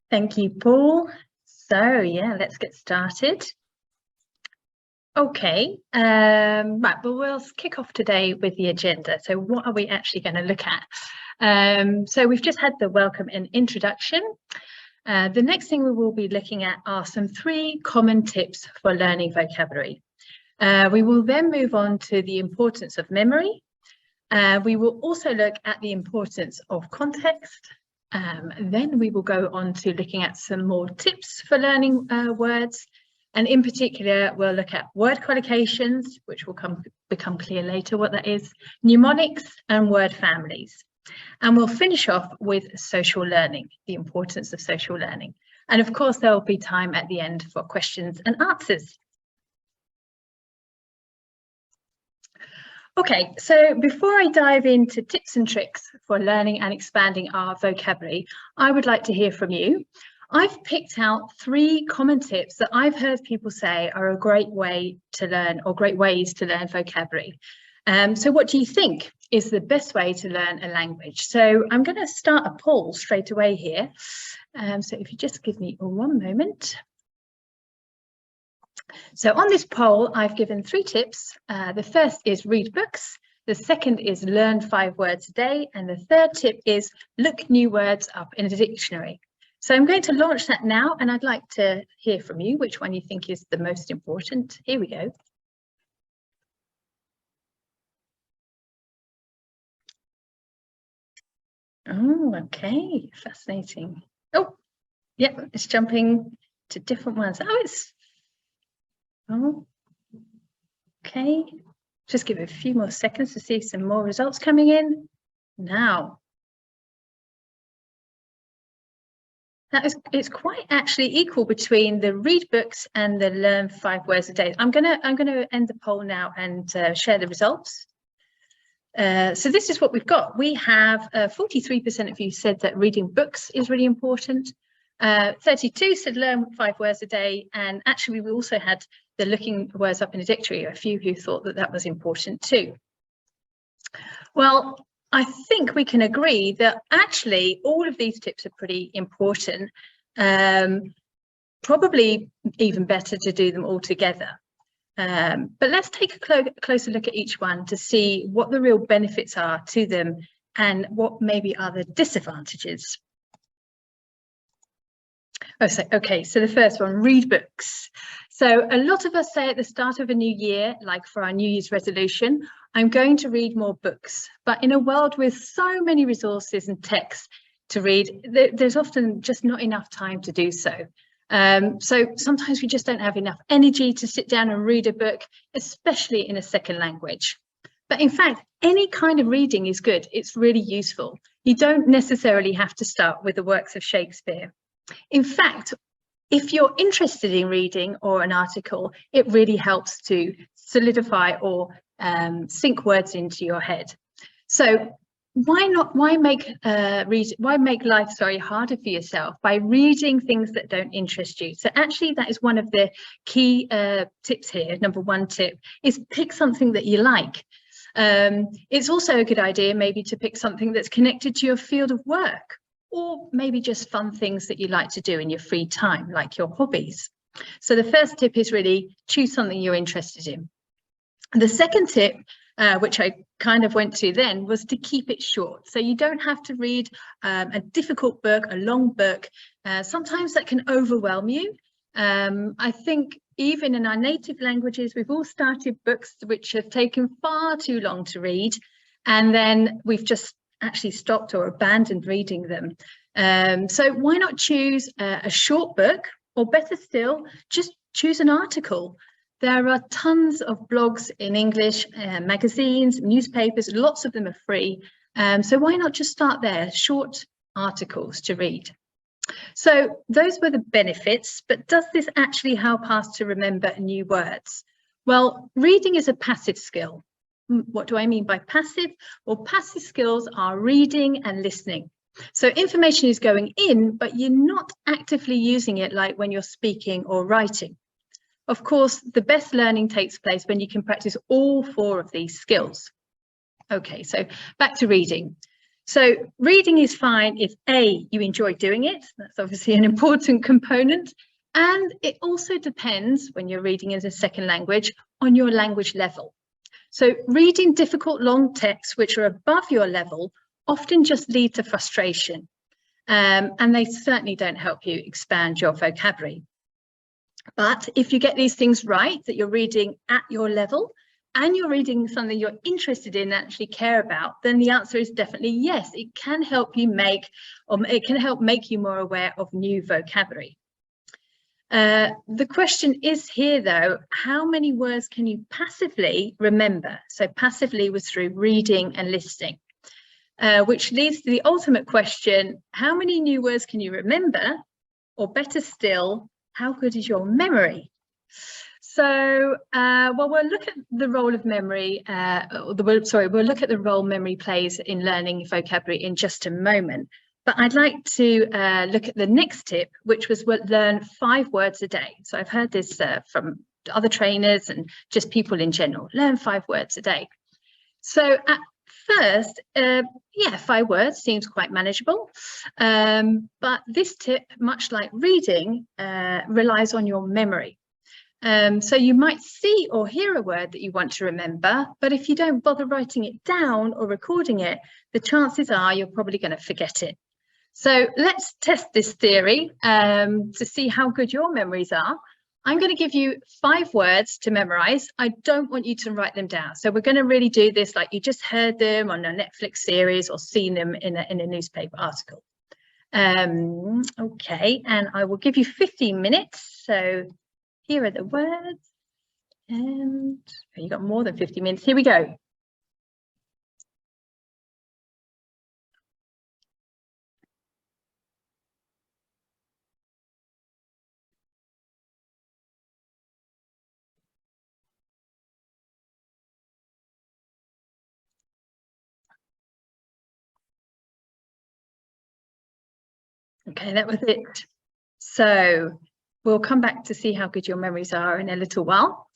Thank you, Paul. So yeah, let's get started. Okay, right, but we'll kick off today with the agenda. So what are we actually going to look at? So we've just had the welcome and introduction. The next thing we will be looking at are some 3 common tips for learning vocabulary. We will then move on to the importance of memory. We will also look at the importance of context. Then we will go on to looking at some more tips for learning words. And in particular, we'll look at word collocations, which will become clear later what that is, mnemonics and word families. And we'll finish off with social learning, the importance of social learning. And of course, there will be time at the end for questions and answers. Okay, so before I dive into tips and tricks for learning and expanding our vocabulary, I would like to hear from you. I've picked out 3 common tips that I've heard people say are a great way to learn, or great ways to learn vocabulary. So what do you think is the best way to learn a language? So I'm going to start a poll straight away here. So if you just give me 1 moment. So on this poll, I've given 3 tips. The first is read books. The second is learn 5 words a day. And the third tip is look new words up in a dictionary. So I'm going to launch that now, and I'd like to hear from you which one you think is the most important. Here we go. Oh, okay, fascinating. Oh, yeah, it's jumping to different ones. Oh, okay. Just give it a few more seconds to see some more results coming in. Now, it's quite actually equal between the read books and the learn 5 words a day. I'm gonna end the poll now and share the results. So this is what we've got. We have 43% of you said that reading books is really important. 32 said learn 5 words a day, and actually we also had the looking words up in a dictionary, a few who thought that that was important too. Well, I think we can agree that actually all of these tips are pretty important. Probably even better to do them all together. But let's take a closer look at each one to see what the real benefits are to them and what maybe are the disadvantages. Oh, so, okay, so the first one, read books. So a lot of us say at the start of a new year, like for our New Year's resolution, I'm going to read more books. But in a world with so many resources and texts to read, there's often just not enough time to do so. So sometimes we just don't have enough energy to sit down and read a book, especially in a second language. But in fact, any kind of reading is good. It's really useful. You don't necessarily have to start with the works of Shakespeare. In fact, if you're interested in reading or an article, it really helps to solidify or sink words into your head. So why make life harder for yourself by reading things that don't interest you? So actually that is one of the key tips here. Number 1 tip is pick something that you like. It's also a good idea maybe to pick something that's connected to your field of work, or maybe just fun things that you like to do in your free time, like your hobbies. So the first tip is really choose something you're interested in. The second tip, which I kind of went to then, was to keep it short. So you don't have to read a difficult book, a long book. Sometimes that can overwhelm you. I think even in our native languages, we've all started books which have taken far too long to read, and then we've just actually stopped or abandoned reading them. So why not choose a short book, or better still, just choose an article. There are tons of blogs in English, magazines, newspapers, lots of them are free. So why not just start there, short articles to read. So those were the benefits, but does this actually help us to remember new words? Well, reading is a passive skill. What do I mean by passive? Well, passive skills are reading and listening. So information is going in, but you're not actively using it like when you're speaking or writing. Of course, the best learning takes place when you can practice all 4 of these skills. Okay, so back to reading. So reading is fine if A, you enjoy doing it. That's obviously an important component. And it also depends, when you're reading as a second language, on your language level. So reading difficult long texts which are above your level often just lead to frustration. And they certainly don't help you expand your vocabulary. But if you get these things right, that you're reading at your level, and you're reading something you're interested in and actually care about, then the answer is definitely yes. It can help you make you more aware of new vocabulary. The question is here, though, how many words can you passively remember? So passively was through reading and listening, which leads to the ultimate question: how many new words can you remember? Or better still, how good is your memory? So, well, we'll look at the role of memory, we'll look at the role memory plays in learning vocabulary in just a moment. But I'd like to look at the next tip, which was learn 5 words a day. So I've heard this from other trainers and just people in general, learn 5 words a day. So at first, yeah, 5 words seems quite manageable. But this tip, much like reading, relies on your memory. So you might see or hear a word that you want to remember, but if you don't bother writing it down or recording it, the chances are you're probably going to forget it. So let's test this theory to see how good your memories are. I'm going to give you 5 words to memorize. I don't want you to write them down. So we're going to really do this like you just heard them on a Netflix series or seen them in a newspaper article. Okay, and I will give you 15 minutes. So here are the words, and you got more than 50 minutes. Here we go. Okay, that was it. So we'll come back to see how good your memories are in a little while.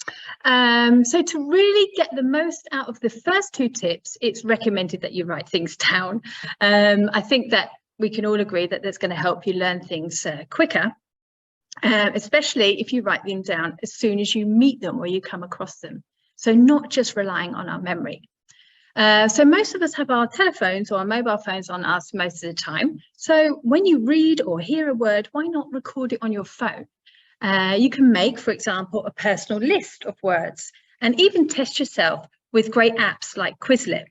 So to really get the most out of the first 2 tips, it's recommended that you write things down. I think that we can all agree that that's going to help you learn things quicker, especially if you write them down as soon as you meet them or you come across them. So not just relying on our memory. So most of us have our telephones or our mobile phones on us most of the time. So when you read or hear a word, why not record it on your phone? You can make, for example, a personal list of words and even test yourself with great apps like Quizlet.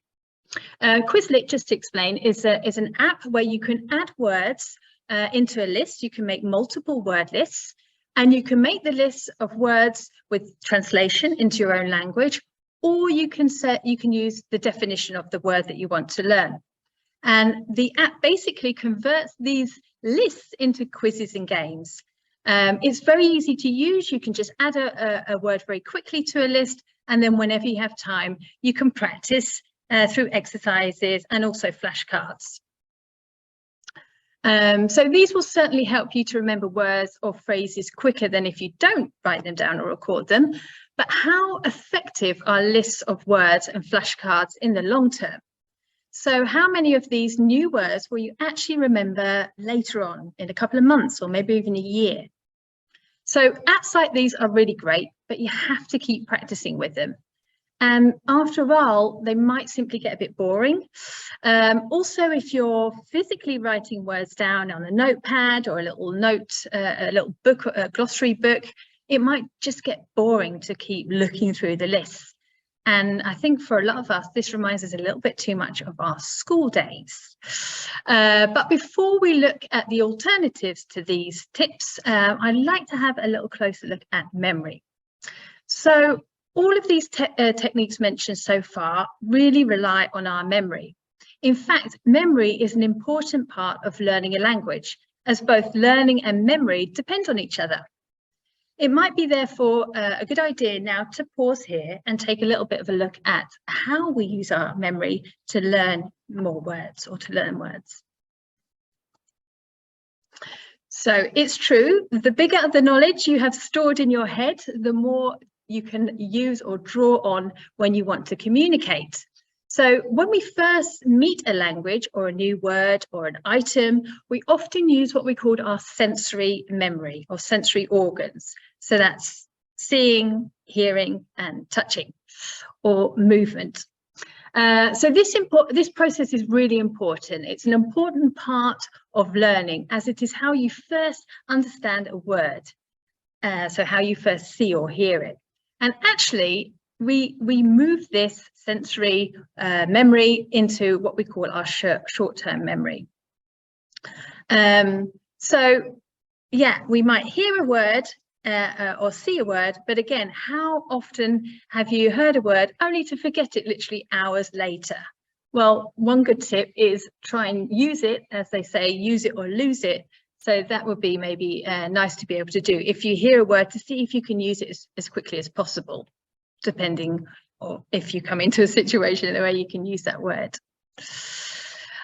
Quizlet, just to explain, is an app where you can add words into a list. You can make multiple word lists, and you can make the list of words with translation into your own language, or you can use the definition of the word that you want to learn. And the app basically converts these lists into quizzes and games. It's very easy to use. You can just add a word very quickly to a list, and then whenever you have time, you can practice through exercises and also flashcards. So these will certainly help you to remember words or phrases quicker than if you don't write them down or record them. But how effective are lists of words and flashcards in the long term? So how many of these new words will you actually remember later on in a couple of months or maybe even a year? So apps like these are really great, but you have to keep practicing with them. And after a while, they might simply get a bit boring. Also, if you're physically writing words down on a notepad or a little book, a glossary book, it might just get boring to keep looking through the lists. And I think for a lot of us, this reminds us a little bit too much of our school days. But before we look at the alternatives to these tips, I'd like to have a little closer look at memory. So all of these techniques mentioned so far really rely on our memory. In fact, memory is an important part of learning a language, as both learning and memory depend on each other. It might be therefore a good idea now to pause here and take a little bit of a look at how we use our memory to learn more words or to learn words. So it's true, the bigger the knowledge you have stored in your head, the more you can use or draw on when you want to communicate. So when we first meet a language or a new word or an item, we often use what we call our sensory memory or sensory organs. So that's seeing, hearing, and touching, or movement. So this process is really important. It's an important part of learning, as it is how you first understand a word. So how you first see or hear it. And actually, we move this sensory memory into what we call our short-term memory. So yeah, we might hear a word or see a word, but again, how often have you heard a word only to forget it literally hours later? Well, one good tip is try and use it, as they say, use it or lose it. So that would be maybe nice to be able to do. If you hear a word, to see if you can use it as quickly as possible, depending or if you come into a situation where you can use that word.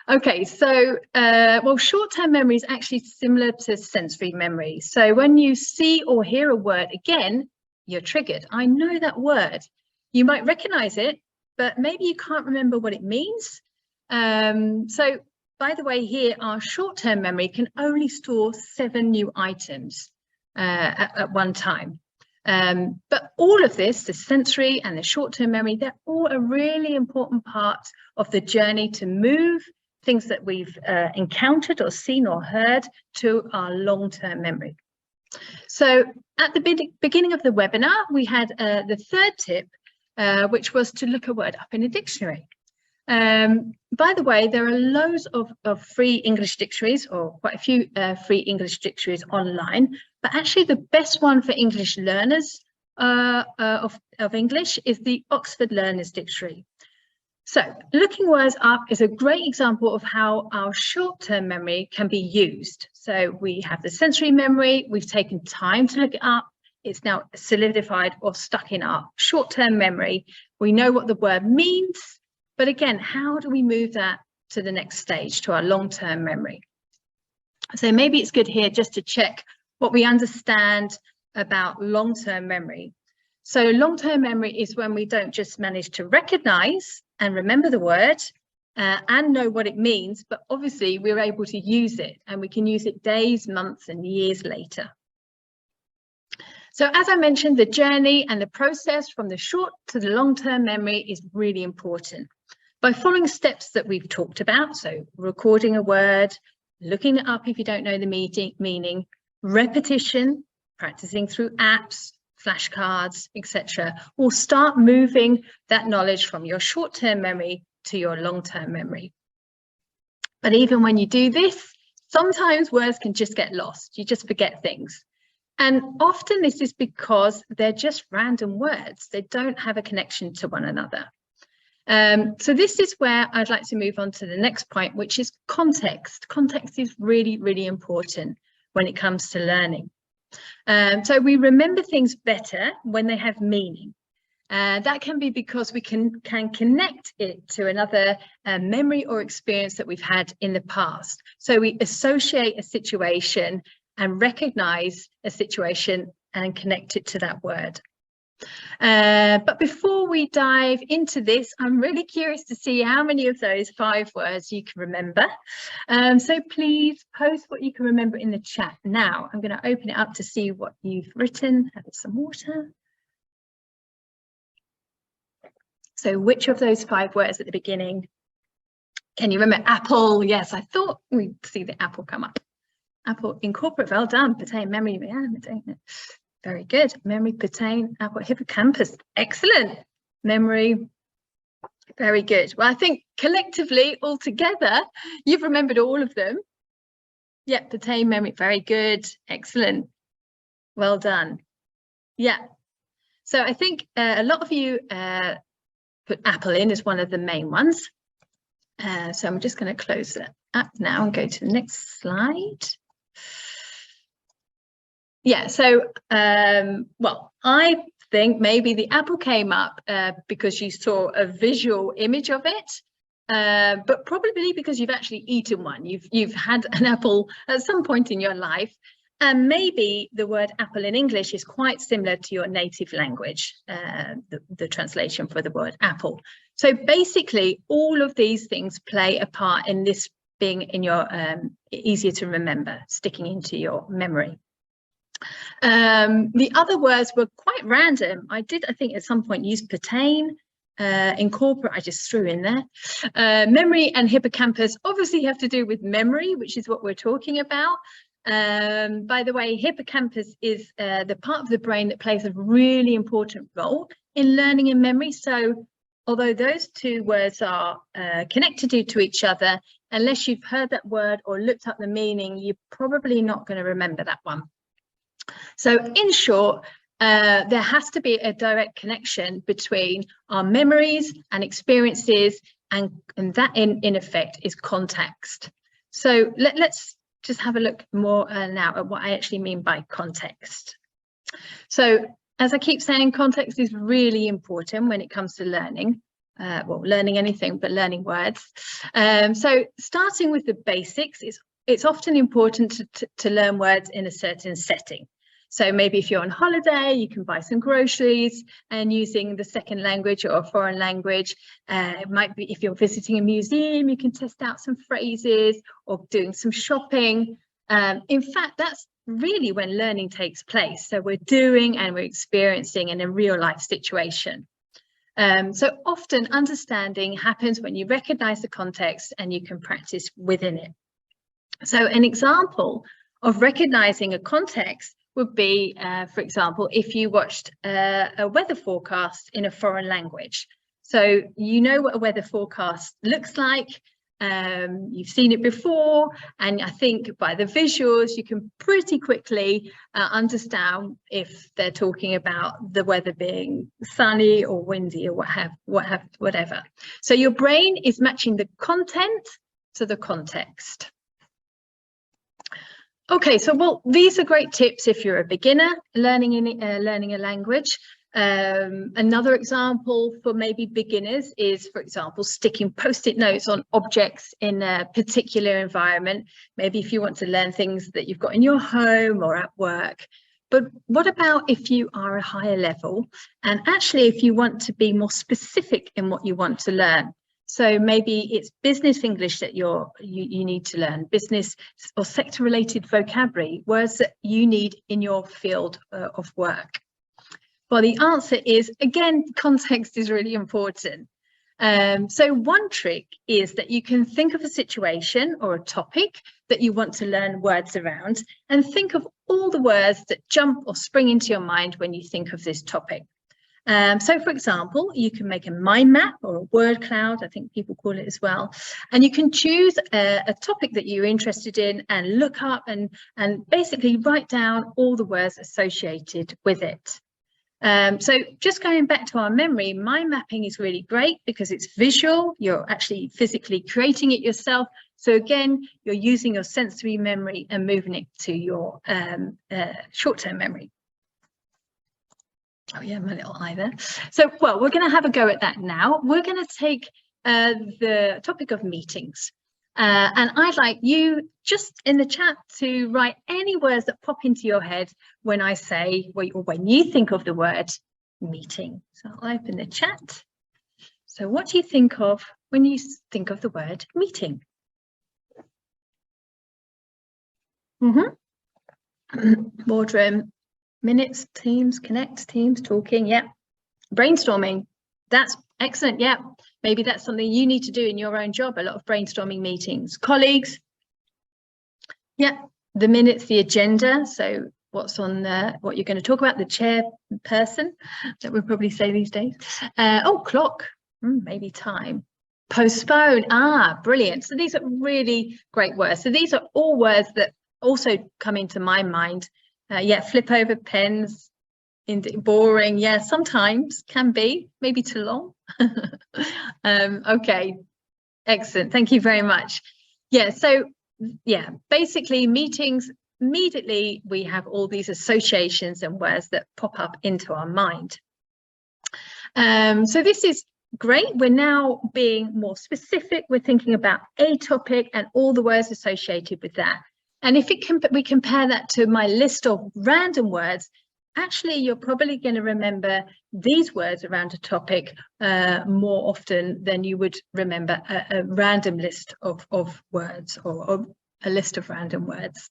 Okay, so well, short-term memory is actually similar to sensory memory. So when you see or hear a word again, you're triggered. I know that word. You might recognize it, but maybe you can't remember what it means. So by the way, here our short-term memory can only store 7 new items at one time. But all of this, the sensory and the short-term memory, they're all a really important part of the journey to move things that we've encountered or seen or heard to our long-term memory. So at the beginning of the webinar, we had the third tip, which was to look a word up in a dictionary. By the way, there are loads of free English dictionaries, or quite a few free English dictionaries online, but actually the best one for English learners of English is the Oxford Learners Dictionary. So looking words up is a great example of how our short-term memory can be used. So we have the sensory memory, we've taken time to look it up, it's now solidified or stuck in our short-term memory. We know what the word means, but again, how do we move that to the next stage, to our long-term memory? So maybe it's good here just to check what we understand about long-term memory. So long-term memory is when we don't just manage to recognize and remember the word and know what it means, but obviously we're able to use it, and we can use it days, months, and years later. So as I mentioned, the journey and the process from the short to the long-term memory is really important. By following steps that we've talked about, so recording a word, looking it up if you don't know the meaning, repetition, practicing through apps, flashcards, etc., will start moving that knowledge from your short-term memory to your long-term memory. But even when you do this, sometimes words can just get lost. You just forget things. And often this is because they're just random words. They don't have a connection to one another. So this is where I'd like to move on to the next point, which is context. Context is really, really important when it comes to learning. So we remember things better when they have meaning. That can be because we can connect it to another memory or experience that we've had in the past. So we associate a situation and recognize a situation and connect it to that word. But before we dive into this, I'm really curious to see how many of those 5 words you can remember. So please post what you can remember in the chat. Now I'm going to open it up to see what you've written. Have some water. So which of those 5 words at the beginning can you remember? Apple. Yes, I thought we'd see the apple come up. Apple, incorporate. Well done. Pertain, memory. Yeah, very good. Memory, pertain, apple, hippocampus. Excellent. Memory. Very good. Well, I think collectively, all together, you've remembered all of them. Yeah, pertain, memory. Very good. Excellent. Well done. Yeah. So I think a lot of you put apple in as one of the main ones. So I'm just going to close that up now and go to the next slide. Yeah, so, well, I think maybe the apple came up because you saw a visual image of it, but probably because you've actually eaten one. You've had an apple at some point in your life, And maybe the word apple in English is quite similar to your native language, the translation for the word apple. So basically, all of these things play a part in this being in your easier to remember, sticking into your memory. The other words were quite random. I think at some point use pertain, incorporate, I just threw in there. Memory and hippocampus obviously have to do with memory, which is what we're talking about. By the way, hippocampus is the part of the brain that plays a really important role in learning and memory. So although those two words are connected to each other, unless you've heard that word or looked up the meaning, you're probably not going to remember that one. So in short, there has to be a direct connection between our memories and experiences, and that in effect is context. So let's just have a look more now at what I actually mean by context. So as I keep saying, context is really important when it comes to learning. Well, learning anything, but learning words. So starting with the basics, it's often important to learn words in a certain setting. So maybe if you're on holiday, you can buy some groceries and using the second language or a foreign language. It might be if you're visiting a museum, you can test out some phrases or doing some shopping. In fact, that's really when learning takes place. So we're doing and we're experiencing in a real life situation. So often understanding happens when you recognize the context and you can practice within it. So an example of recognizing a context would be, for example, if you watched a weather forecast in a foreign language. So you know what a weather forecast looks like, you've seen it before, and I think by the visuals you can pretty quickly understand if they're talking about the weather being sunny or windy or whatever. So your brain is matching the content to the context. Okay, so well, these are great tips if you're a beginner learning a language. Another example for maybe beginners is, for example, sticking post-it notes on objects in a particular environment. Maybe if you want to learn things that you've got in your home or at work. But what about if you are a higher level and actually if you want to be more specific in what you want to learn? So maybe it's business English that you need to learn, business or sector related vocabulary, words that you need in your field of work. Well, the answer is, again, context is really important. So one trick is that you can think of a situation or a topic that you want to learn words around and think of all the words that jump or spring into your mind when you think of this topic. So, for example, you can make a mind map or a word cloud, I think people call it as well, and you can choose a topic that you're interested in and look up and basically write down all the words associated with it. So just going back to our memory, mind mapping is really great because it's visual, you're actually physically creating it yourself. So again, you're using your sensory memory and moving it to your short-term memory. Oh yeah, my little eye there. So, well, we're going to have a go at that now. We're going to take the topic of meetings. And I'd like you just in the chat to write any words that pop into your head when I say, or when you think of the word meeting. So I'll open the chat. So what do you think of when you think of the word meeting? Boardroom. Minutes, teams, connect, teams, talking, yeah. Brainstorming, that's excellent, yeah. Maybe that's something you need to do in your own job, a lot of brainstorming meetings. Colleagues, yeah. The minutes, the agenda, so what's on what you're going to talk about, the chairperson, that we'll probably say these days. Oh, clock, maybe time. Postpone, brilliant. So these are really great words. So these are all words that also come into my mind. Yeah, flip over pens, boring. Yeah, sometimes can be, maybe too long. Okay, excellent. Thank you very much. Yeah, so yeah, basically meetings, immediately we have all these associations and words that pop up into our mind. So this is great. We're now being more specific. We're thinking about a topic and all the words associated with that. And if we compare that to my list of random words, actually, you're probably going to remember these words around a topic more often than you would remember a random list of words or a list of random words.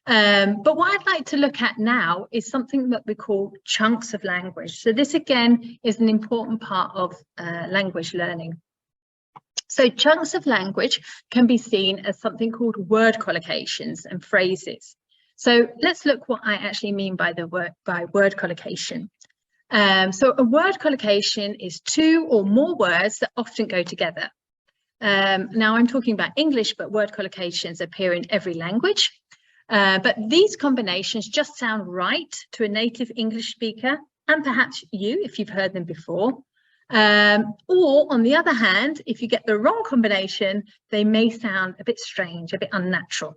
But what I'd like to look at now is something that we call chunks of language. So this, again, is an important part of language learning. So chunks of language can be seen as something called word collocations and phrases. So let's look what I actually mean by word collocation. So a word collocation is two or more words that often go together. Now I'm talking about English, but word collocations appear in every language. But these combinations just sound right to a native English speaker, and perhaps you, if you've heard them before. Or on the other hand, if you get the wrong combination, they may sound a bit strange, a bit unnatural.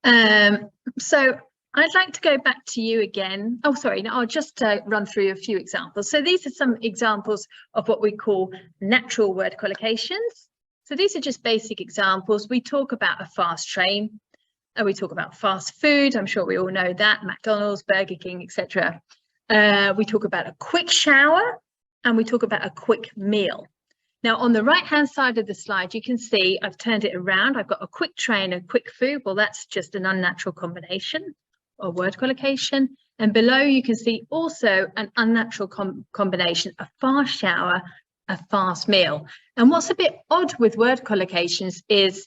So I'd like to go back to you again. Oh, sorry, no, I'll just run through a few examples. So these are some examples of what we call natural word collocations. So these are just basic examples. We talk about a fast train. We talk about fast food. I'm sure we all know that, McDonald's, Burger King, etc. We talk about a quick shower, and we talk about a quick meal. Now, on the right-hand side of the slide, you can see I've turned it around. I've got a quick train and quick food. Well, that's just an unnatural combination or word collocation. And below, you can see also an unnatural combination, a fast shower, a fast meal. And what's a bit odd with word collocations is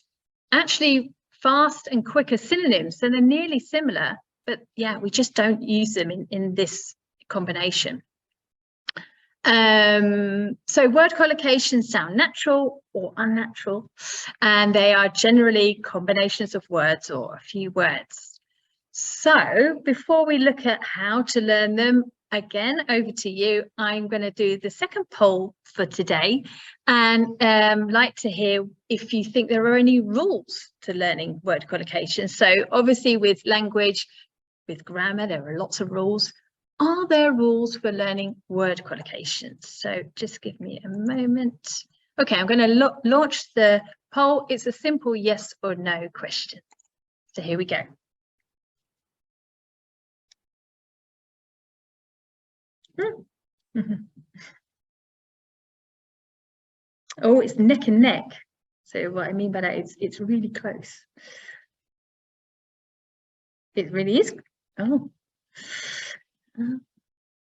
actually fast and quick are synonyms. So they're nearly similar, but yeah, we just don't use them in this combination. So word collocations sound natural or unnatural, and they are generally combinations of words or a few words. So before we look at how to learn them, again, over to you. I'm going to do the second poll for today, and like to hear if you think there are any rules to learning word collocations. So obviously with language, with grammar, there are lots of rules. Are there rules for learning word collocations? So just give me a moment. Okay, I'm going to launch the poll. It's a simple yes or no question. So here we go. Oh, it's neck and neck. So what I mean by that is it's really close. It really is. Oh.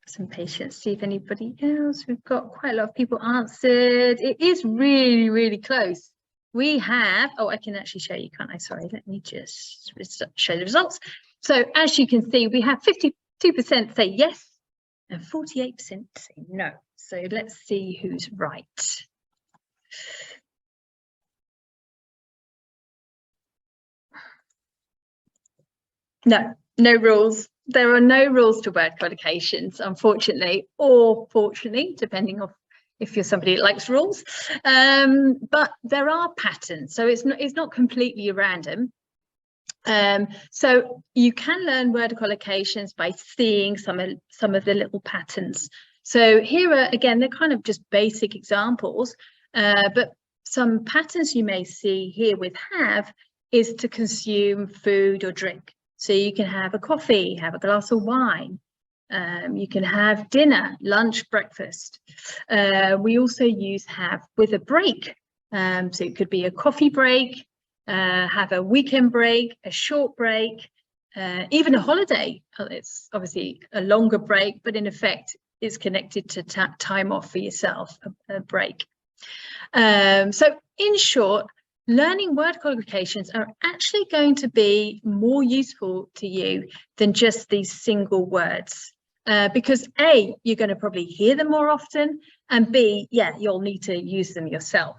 Some patience, see if anybody else. We've got quite a lot of people answered. It is really, really close. We have, oh, I can actually show you, can't I? Sorry, let me just show the results. So as you can see, we have 52% say yes and 48% say no. So let's see who's right. No rules. There are no rules to word collocations, unfortunately, or fortunately, depending on if you're somebody that likes rules. But there are patterns, so it's not completely random. So you can learn word collocations by seeing some of the little patterns. So here are, again, they're kind of just basic examples, but some patterns you may see here with have is to consume food or drink. So you can have a coffee, have a glass of wine. You can have dinner, lunch, breakfast. We also use have with a break. So it could be a coffee break, have a weekend break, a short break, even a holiday. It's obviously a longer break, but in effect, it's connected to time off for yourself, a break. So in short, learning word collocations are actually going to be more useful to you than just these single words. Because A, you're going to probably hear them more often, and B, yeah, you'll need to use them yourself.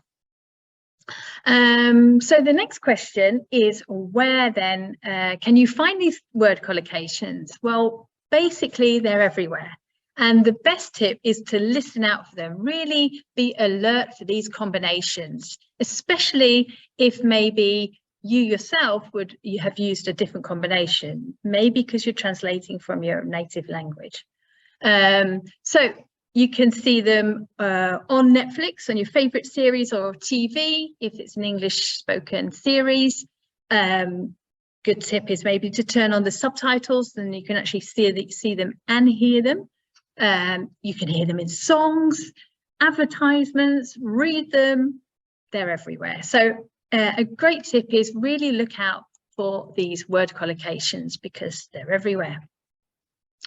So the next question is, where then can you find these word collocations? Well, basically they're everywhere. And the best tip is to listen out for them, really be alert for these combinations, especially if maybe you yourself you have used a different combination, maybe because you're translating from your native language. So you can see them on Netflix, on your favorite series, or TV, if it's an English spoken series. Good tip is maybe to turn on the subtitles, then you can actually see them and hear them. You can hear them in songs, advertisements, read them. They're everywhere. So a great tip is really look out for these word collocations because they're everywhere.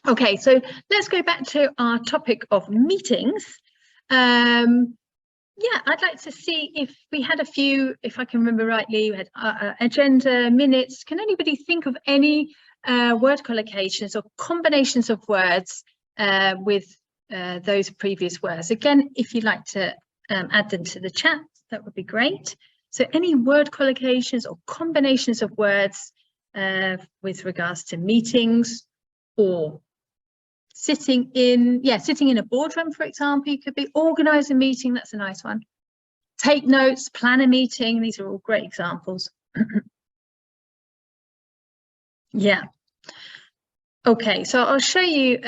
Okay, so let's go back to our topic of meetings. Yeah, I'd like to see if we had a few, if I can remember rightly, we had agenda, minutes. Can anybody think of any word collocations or combinations of words with those previous words? Again, if you'd like to add them to the chat, that would be great. So any word collocations or combinations of words with regards to meetings or sitting in a boardroom, for example. You could be organize a meeting. That's a nice one. Take notes, plan a meeting. These are all great examples. Yeah. Okay, so I'll show you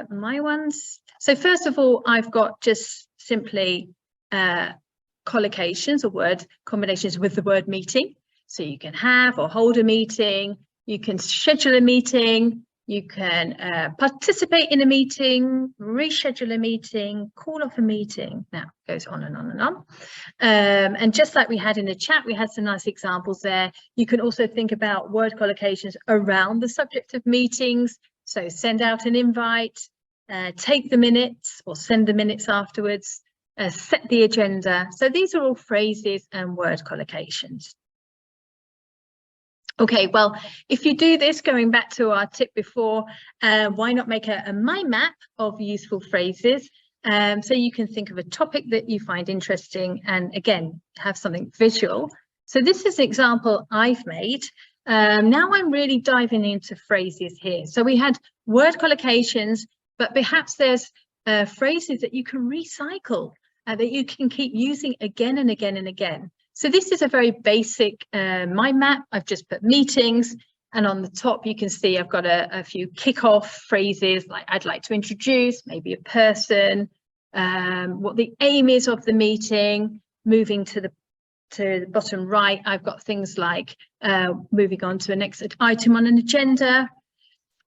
my ones. So first of all, I've got just simply collocations or word combinations with the word meeting. So you can have or hold a meeting. You can schedule a meeting. You can participate in a meeting, reschedule a meeting, call off a meeting. Now it goes on and on and on. And just like we had in the chat, we had some nice examples there. You can also think about word collocations around the subject of meetings. So send out an invite, take the minutes or send the minutes afterwards, set the agenda. So these are all phrases and word collocations. Okay, well, if you do this, going back to our tip before, why not make a mind map of useful phrases? So you can think of a topic that you find interesting and again, have something visual. So this is an example I've made. Now I'm really diving into phrases here. So we had word collocations, but perhaps there's phrases that you can recycle, that you can keep using again and again and again. So this is a very basic mind map. I've just put meetings, and on the top you can see I've got a few kickoff phrases like I'd like to introduce, maybe a person, what the aim is of the meeting. Moving to the bottom right, I've got things like moving on to the next item on an agenda.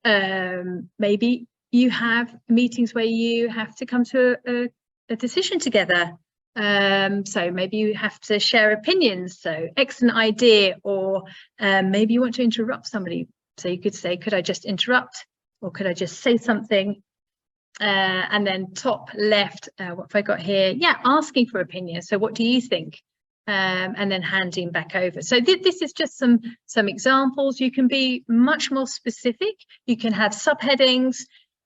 Maybe you have meetings where you have to come to a decision together. So maybe you have to share opinions, so excellent idea, or maybe you want to interrupt somebody. So you could say, could I just interrupt, or could I just say something? And then top left, what have I got here? Yeah, asking for opinions. So what do you think? And then handing back over. So this is just some examples. You can be much more specific. You can have subheadings,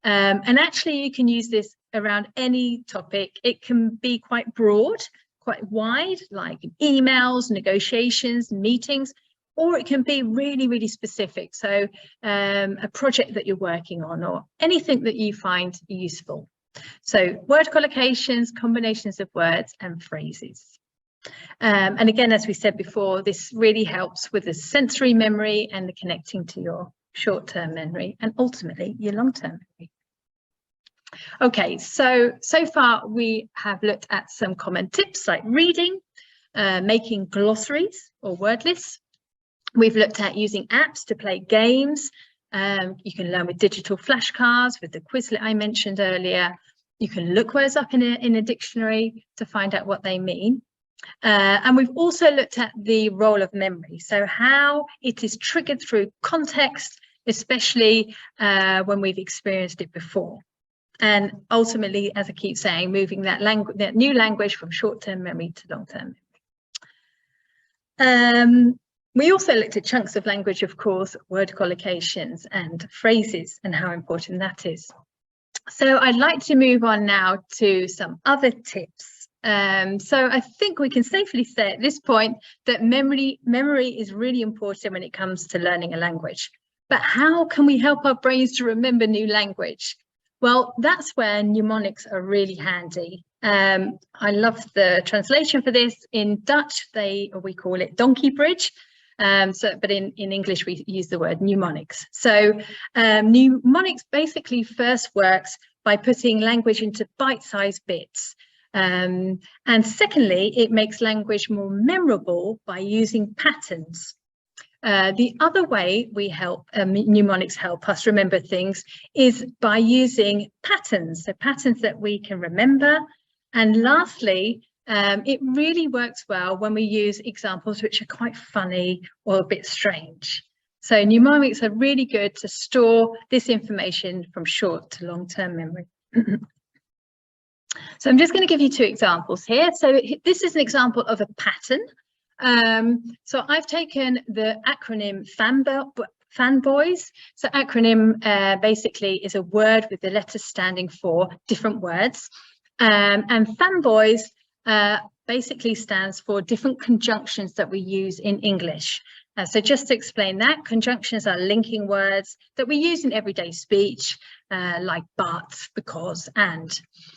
and actually you can use this around any topic. It can be quite broad, quite wide, like emails, negotiations, meetings, or it can be really, really specific. So a project that you're working on or anything that you find useful. So word collocations, combinations of words and phrases. And again, as we said before, this really helps with the sensory memory and the connecting to your short-term memory and ultimately your long-term memory. Okay, so far we have looked at some common tips like reading, making glossaries or word lists. We've looked at using apps to play games. You can learn with digital flashcards, with the Quizlet I mentioned earlier. You can look words up in a dictionary to find out what they mean. And we've also looked at the role of memory, so how it is triggered through context, especially when we've experienced it before. And ultimately, as I keep saying, moving that new language from short-term memory to long-term memory. We also looked at chunks of language, of course, word collocations and phrases and how important that is. So I'd like to move on now to some other tips. So I think we can safely say at this point that memory is really important when it comes to learning a language. But how can we help our brains to remember new language? Well, that's where mnemonics are really handy. I love the translation for this. In Dutch, we call it donkey bridge. But in English, we use the word mnemonics. So mnemonics basically first works by putting language into bite-sized bits. And secondly, it makes language more memorable by using patterns. The other way we help, mnemonics help us remember things, is by using patterns, so patterns that we can remember. And lastly, it really works well when we use examples which are quite funny or a bit strange. So mnemonics are really good to store this information from short to long-term memory. So I'm just going to give you two examples here. So this is an example of a pattern. So I've taken the acronym fanboys. So acronym basically is a word with the letters standing for different words. And fanboys basically stands for different conjunctions that we use in English. So just to explain that, conjunctions are linking words that we use in everyday speech, like but, because, and.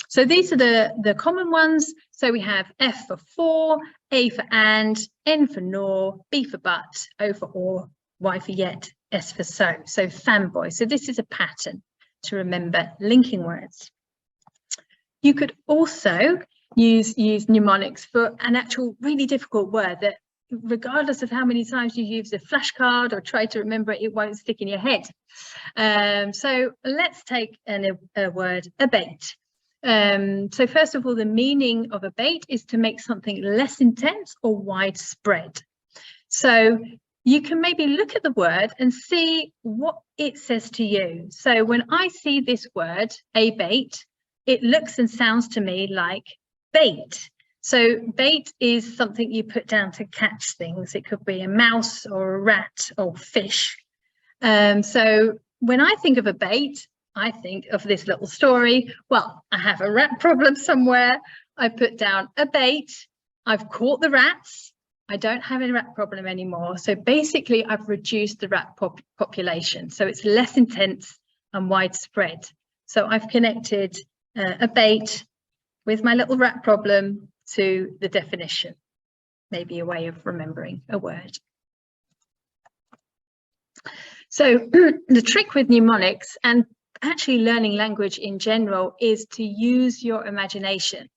So these are the common ones. So we have F for, A for and, N for nor, B for but, O for or, Y for yet, S for so. So fanboy. So this is a pattern to remember linking words. You could also use mnemonics for an actual really difficult word that, regardless of how many times you use a flashcard or try to remember it, it won't stick in your head. So let's take a word, abate. So first of all, the meaning of abate is to make something less intense or widespread. So you can maybe look at the word and see what it says to you. So when I see this word, abate, it looks and sounds to me like bait. So bait is something you put down to catch things. It could be a mouse or a rat or fish. So when I think of a bait, I think of this little story. Well, I have a rat problem somewhere. I put down a bait. I've caught the rats. I don't have a rat problem anymore. So basically, I've reduced the rat population. So it's less intense and widespread. So I've connected a bait with my little rat problem to the definition, maybe a way of remembering a word. So the trick with mnemonics and actually learning language in general is to use your imagination.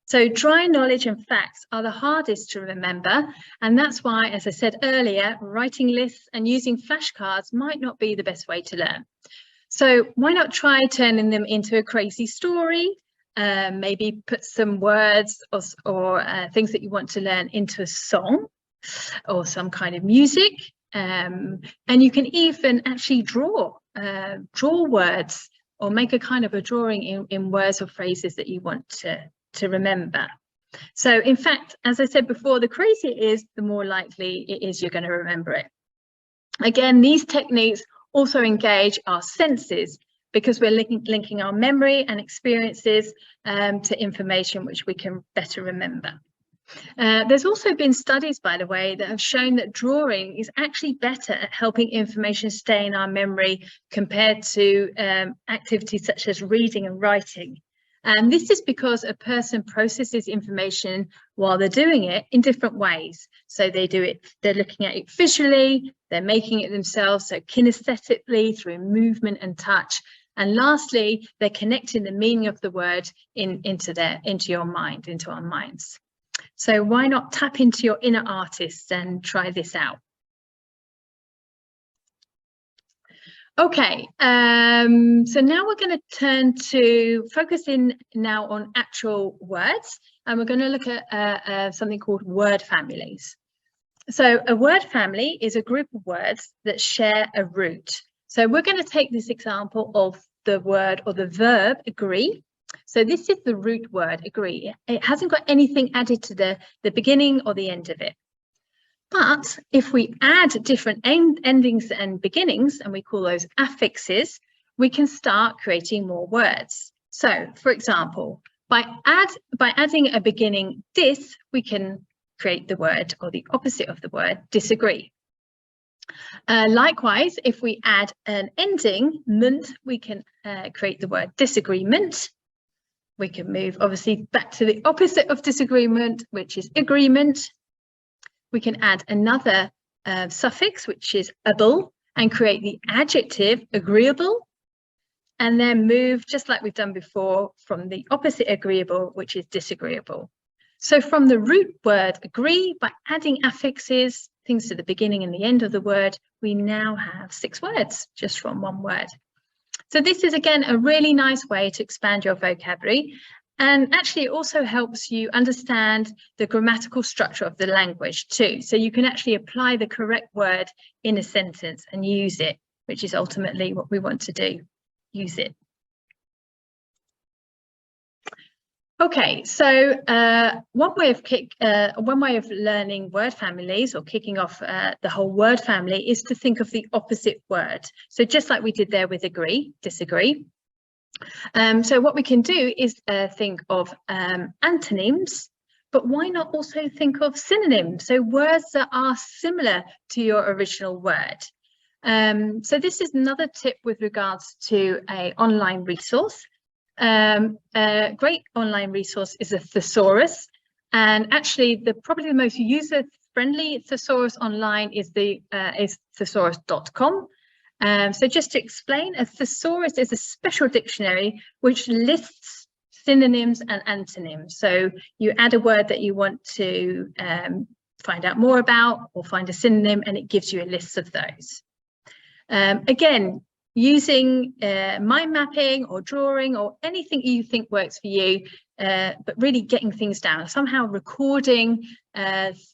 So dry knowledge and facts are the hardest to remember, and that's why, as I said earlier, writing lists and using flashcards might not be the best way to learn. So why not try turning them into a crazy story? Maybe put some words or things that you want to learn into a song or some kind of music. And you can even actually draw words or make a kind of a drawing in words or phrases that you want to remember. So in fact, as I said before, the crazier it is, the more likely it is you're going to remember it. Again, these techniques also engage our senses, because we're linking our memory and experiences to information which we can better remember. There's also been studies, by the way, that have shown that drawing is actually better at helping information stay in our memory compared to activities such as reading and writing. And this is because a person processes information while they're doing it in different ways. So they're looking at it visually, they're making it themselves, so kinesthetically through movement and touch. And lastly, they're connecting the meaning of the word into your mind, into our minds. So why not tap into your inner artists and try this out? Okay, so now we're going to turn to focusing now on actual words, and we're going to look at something called word families. So a word family is a group of words that share a root. So we're going to take this example of the word or the verb agree. So this is the root word agree. It hasn't got anything added to the beginning or the end of it. But if we add different endings and beginnings, and we call those affixes, we can start creating more words. So, for example, by adding a beginning dis, we can create the word or the opposite of the word disagree. Likewise, if we add an ending ment, we can create the word disagreement. We can move obviously back to the opposite of disagreement, which is agreement. We can add another suffix, which is able, and create the adjective agreeable, and then move, just like we've done before, from the opposite agreeable, which is disagreeable. So from the root word agree, by adding affixes, things to the beginning and the end of the word, we now have 6 words just from one word. So this is, again, a really nice way to expand your vocabulary. And actually, it also helps you understand the grammatical structure of the language too. So you can actually apply the correct word in a sentence and use it, which is ultimately what we want to do, use it. Okay, so one way of learning word families or kicking off the whole word family is to think of the opposite word. So just like we did there with agree, disagree. So what we can do is think of antonyms, but why not also think of synonyms? So words that are similar to your original word. So this is another tip with regards to an online resource. A great online resource is a thesaurus, and actually probably the most user-friendly thesaurus online is thesaurus.com. So just to explain, a thesaurus is a special dictionary which lists synonyms and antonyms. So you add a word that you want to find out more about or find a synonym, and it gives you a list of those. Again, using mind mapping or drawing or anything you think works for you, but really getting things down, somehow recording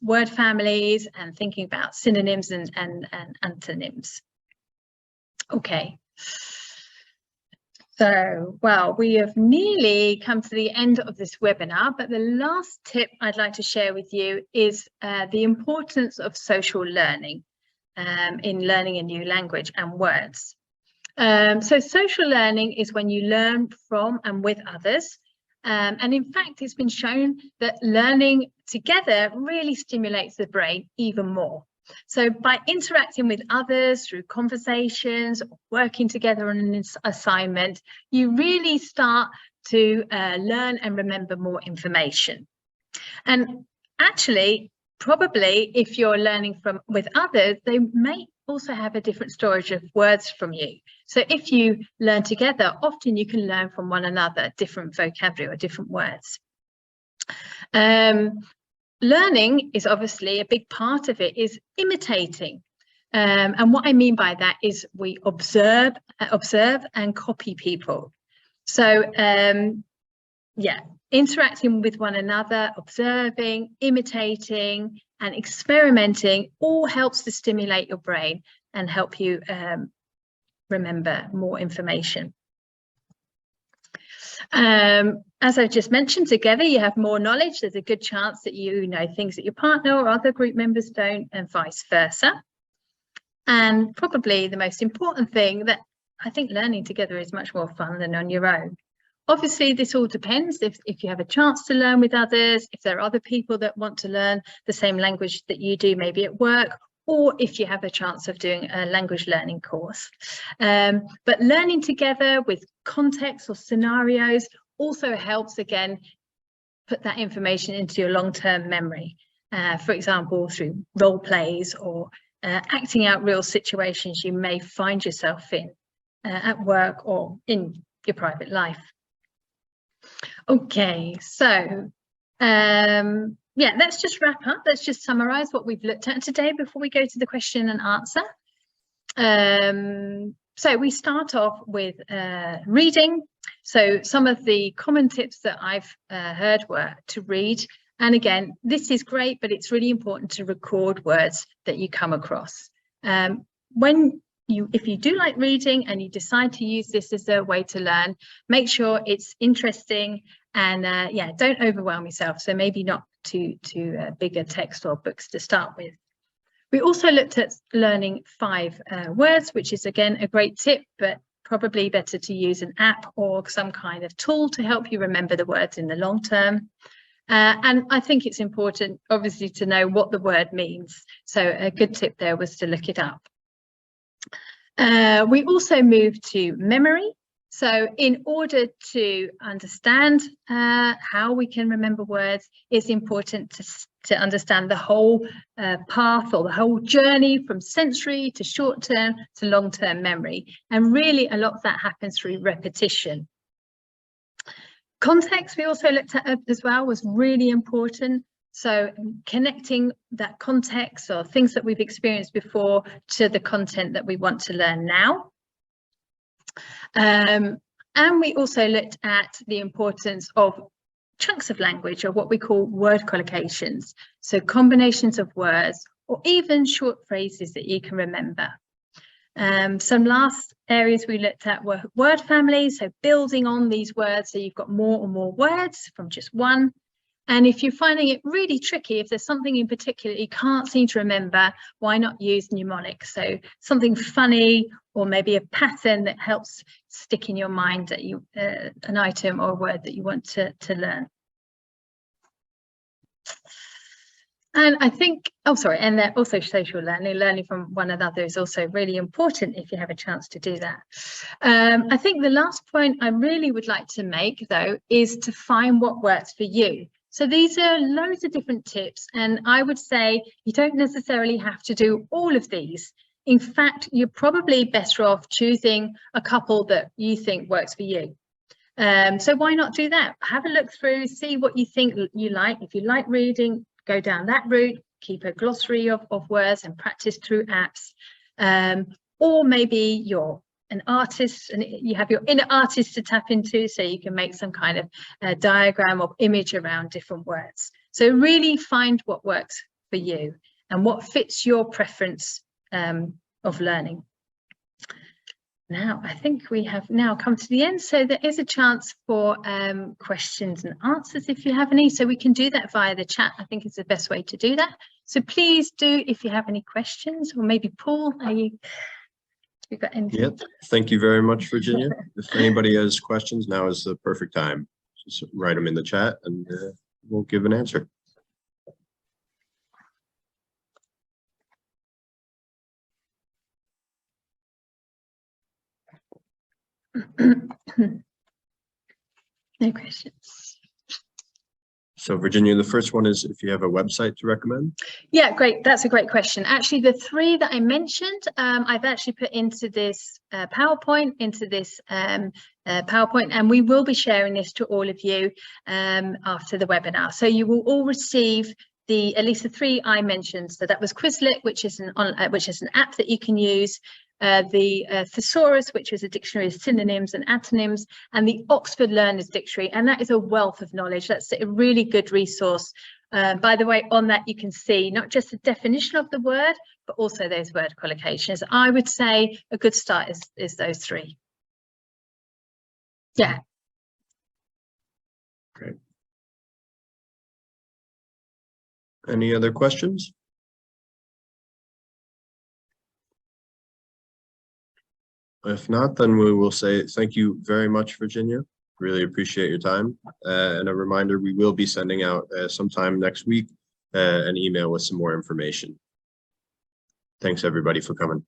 word families and thinking about synonyms and antonyms. Okay, so, well, we have nearly come to the end of this webinar, but the last tip I'd like to share with you is the importance of social learning in learning a new language and words. So social learning is when you learn from and with others. And in fact, it's been shown that learning together really stimulates the brain even more. So by interacting with others through conversations, or working together on an assignment, you really start to learn and remember more information. And actually, probably if you're learning with others, they may also have a different storage of words from you. So if you learn together, often you can learn from one another different vocabulary or different words. Learning is obviously a big part of it is imitating. And what I mean by that is we observe and copy people. So yeah, interacting with one another, observing, imitating and experimenting all helps to stimulate your brain and help you remember more information. As I just mentioned, together you have more knowledge. There's a good chance that you know things that your partner or other group members don't, and vice versa. And probably the most important thing, that I think learning together is much more fun than on your own. Obviously, this all depends if you have a chance to learn with others, if there are other people that want to learn the same language that you do, maybe at work, or if you have a chance of doing a language learning course. But learning together with context or scenarios also helps, again, put that information into your long-term memory. For example, through role plays or acting out real situations you may find yourself in at work or in your private life. Okay, so yeah, let's just wrap up. Let's just summarize what we've looked at today before we go to the question and answer. So we start off with reading. So some of the common tips that I've heard were to read. And again, this is great, but it's really important to record words that you come across. If you do like reading and you decide to use this as a way to learn, make sure it's interesting and yeah, don't overwhelm yourself. So maybe not too bigger text or books to start with. We also looked at learning 5 words, which is again a great tip, but probably better to use an app or some kind of tool to help you remember the words in the long term. And I think it's important, obviously, to know what the word means. So a good tip there was to look it up. We also moved to memory. So in order to understand how we can remember words, it's important to understand the whole path or the whole journey from sensory to short-term to long-term memory. And really a lot of that happens through repetition. Context we also looked at as well was really important. So connecting that context or things that we've experienced before to the content that we want to learn now. And we also looked at the importance of chunks of language, or what we call word collocations. So combinations of words or even short phrases that you can remember. Some last areas we looked at were word families, so building on these words so you've got more and more words from just one. And if you're finding it really tricky, if there's something in particular you can't seem to remember, why not use mnemonics? So something funny, or maybe a pattern that helps stick in your mind that you an item or a word that you want to learn. And I think, and also social learning from one another is also really important if you have a chance to do that. I think the last point I really would like to make, though, is to find what works for you. So these are loads of different tips, and I would say you don't necessarily have to do all of these. In fact, you're probably better off choosing a couple that you think works for you. So why not do that? Have a look through, see what you think you like. If you like reading, go down that route, keep a glossary of words and practice through apps. Or maybe you're an artist and you have your inner artist to tap into, so you can make some kind of diagram or image around different words. So really find what works for you and what fits your preference of learning. Now, I think we have now come to the end, so there is a chance for questions and answers if you have any. So we can do that via the chat. I think it's the best way to do that. So please do, if you have any questions, or maybe Paul, you got anything? Yep. Thank you very much, Virginia. If anybody has questions, now is the perfect time. Just write them in the chat and we'll give an answer. No questions. So Virginia, the first one is if you have a website to recommend. Yeah, great. That's a great question. Actually, the three that I mentioned, I've actually put into this PowerPoint, and we will be sharing this to all of you after the webinar. So you will all receive at least the three I mentioned. So that was Quizlet, which is an app that you can use. The Thesaurus, which is a dictionary of synonyms and antonyms, and the Oxford Learners Dictionary, and that is a wealth of knowledge. That's a really good resource. By the way, on that you can see not just the definition of the word, but also those word collocations. I would say a good start is those three. Yeah. Great. Any other questions? If not, then we will say thank you very much, Virginia. Really appreciate your time. And a reminder, we will be sending out sometime next week an email with some more information. Thanks, everybody, for coming.